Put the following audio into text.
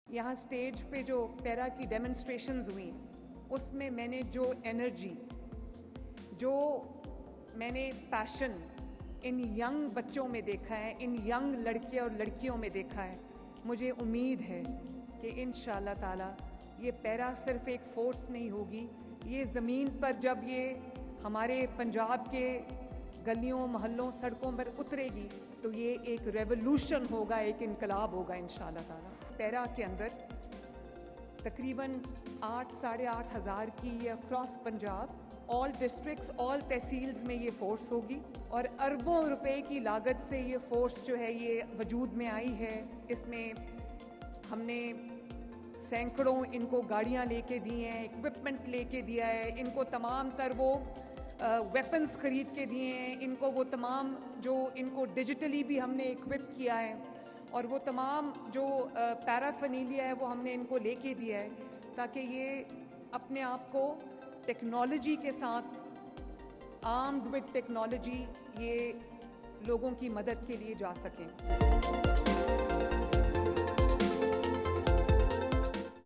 यहाँ स्टेज पे जो पैरा की डेमोन्स्ट्रेशंस हुई उसमें मैंने जो एनर्जी, जो मैंने पैशन इन यंग बच्चों में देखा है, इन यंग लड़के और लड़कियों में देखा है, मुझे उम्मीद है कि इंशाअल्लाह ताला ये पैरा सिर्फ एक फोर्स नहीं होगी, ये ज़मीन पर जब ये हमारे पंजाब के गलियों मोहल्लों सड़कों पर उतरेगी तो ये एक रेवोल्यूशन होगा, एक इनकलाब होगा इंशाअल्लाह ताला। पैरा के अंदर तकरीबन 8-8.5 हज़ार की ये across Punjab all districts all tehsils में ये फ़ोर्स होगी और अरबों रुपए की लागत से ये फ़ोर्स जो है ये वजूद में आई है। इसमें हमने सैकड़ों इनको गाड़ियाँ लेके दी हैं, इक्विपमेंट लेके दिया है, इनको तमाम तर वो वेपन्स ख़रीद के दिए हैं, इनको वो तमाम जो इनको डिजिटली भी हमने इक्विप किया है और वो तमाम जो पैराफर्नीलिया है वो हमने इनको लेके दिया है ताकि ये अपने आप को टेक्नोलॉजी के साथ आर्म्ड विद टेक्नोलॉजी ये लोगों की मदद के लिए जा सकें।